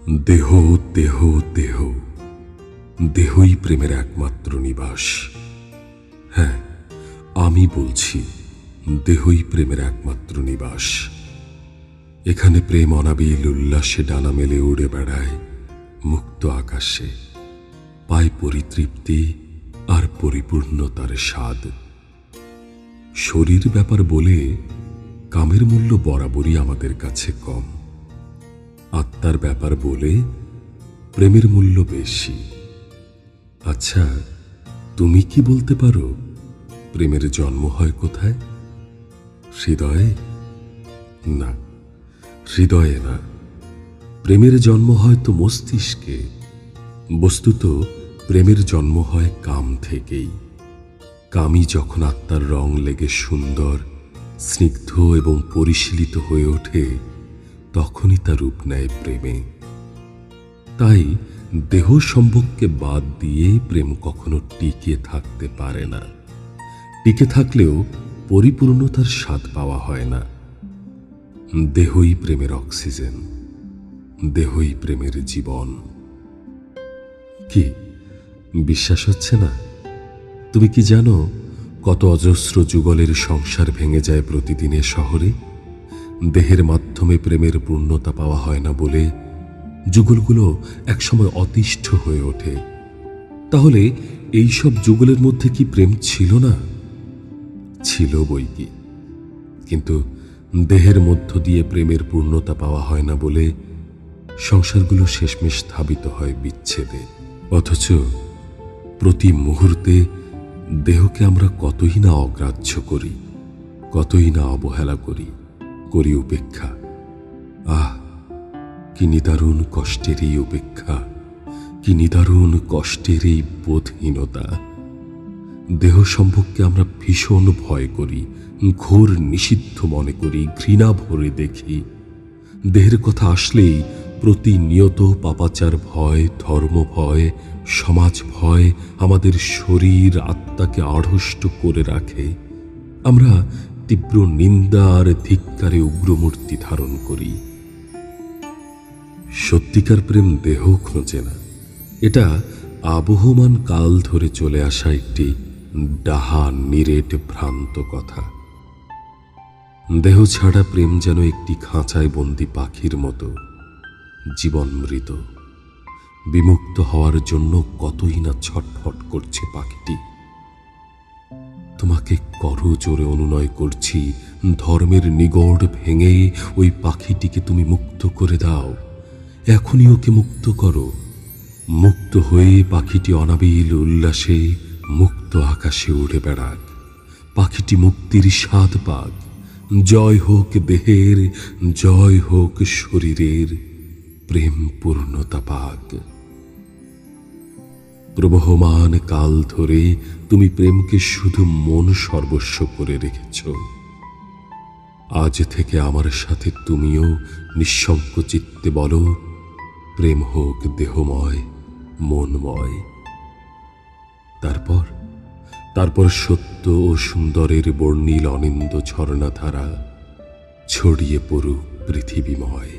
দেহ দেহ দেহ, দেহই প্রেমের একমাত্র নিবাস। হ্যাঁ, আমি বলছি, দেহই প্রেমের একমাত্র নিবাস। এখানে প্রেম অনাবিল উল্লাসে ডানা মেলে উড়ে বেড়ায় মুক্ত আকাশে, পায় পরিতৃপ্তি আর পরিপূর্ণতার স্বাদ। শরীর ব্যাপার বলে কামের মূল্য বরাবরই আমাদের কাছে কম। আত্মার ব্যাপার বলে প্রেমের মূল্য বেশি। আচ্ছা, তুমি কি বলতে পারো প্রেমের জন্ম হয় কোথায়? হৃদয়ে? না, হৃদয়ে না। প্রেমের জন্ম হয় তো মস্তিষ্কে। বস্তুত প্রেমের জন্ম হয় কাম থেকেই। কামই যখন আত্মার রং লেগে সুন্দর, স্নিগ্ধ এবং পরিশীলিত হয়ে ওঠে, তখনই তা রূপ নেয় প্রেমে। তাই দেহ সম্ভোগকে বাদ দিয়ে প্রেম কখনো টিকে থাকতে পারে না। টিকে থাকলেও পরিপূর্ণতার স্বাদ পাওয়া হয় না। দেহই প্রেমের অক্সিজেন, দেহই প্রেমের জীবন। কি বিশ্বাস হচ্ছে না? তুমি কি জানো কত অজস্র যুগলের সংসার ভেঙে যায় প্রতিদিনের শহরে? দেহের মাধ্যমে প্রেমের পূর্ণতা পাওয়া হয় না বলে যুগলগুলো একসময় অতিষ্ঠ হয়ে ওঠে। তাহলে এই সব যুগলের মধ্যে কি প্রেম ছিল না? ছিল বৈকি, কিন্তু দেহের মধ্য দিয়ে প্রেমের পূর্ণতা পাওয়া হয় না বলে সংসারগুলো শেষমেশ ধাবিত হয় বিচ্ছেদে। অথচ প্রতি মুহূর্তে দেহকে আমরা কতই না অগ্রাহ্য করি, কতই না অবহেলা করি, করি উপেক্ষা। আহ, কি নিদারুণ কষ্টের এই উপেক্ষা, কি নিদারুণ কষ্টের এই বোধহীনতা। দেহ সম্পর্কে আমরা ভীষণ ভয় করি, ঘোর নিষিদ্ধ মনে করি, ঘৃণা ভরে দেখি। দেহের কথা আসলেই প্রতিনিয়ত পাপাচার ভয়, ধর্ম ভয়, সমাজ ভয় আমাদের শরীর আত্মাকে আড়ষ্ট করে রাখে। আমরা তীব্র নিন্দা আর ধিক্কারে উগ্রমূর্তি ধারণ করি। সত্যিকার প্রেম দেহ খোঁজে না। এটা আবহমান কাল ধরে চলে আসা একটি ডাহা নিরেট ভ্রান্ত কথা। দেহ ছাড়া প্রেম যেন একটি খাঁচায় বন্দি পাখির মতো, জীবন মৃত। বিমুক্ত হওয়ার জন্য কতই না ছটফট করছে পাখিটি। তোমাকে করজোরে অনুনয় করছি, ধর্মের নিগড় ভেঙে ওই পাখিটিকে তুমি মুক্ত করে দাও। এখনই ওকে মুক্ত করো। মুক্ত হয়ে পাখিটি অনাবিল উল্লাসে মুক্ত আকাশে উড়ে বেড়াক। পাখিটি মুক্তির স্বাদ পাক। জয় হোক দেহের, জয় হোক শরীরের, প্রেম পূর্ণতা পাক। প্রবহমান কাল ধরে তুমি প্রেমকে শুধু মন সর্বস্ব করে রেখেছ। আজ থেকে আমার সাথে তুমিও নিঃসংক চিত্তে বলো, প্রেম হোক দেহময়, মনময়। তারপর সত্য ও সুন্দরের বর্ণিল অনিন্দ ঝর্ণাধারা ছড়িয়ে পড়ুক পৃথিবীময়।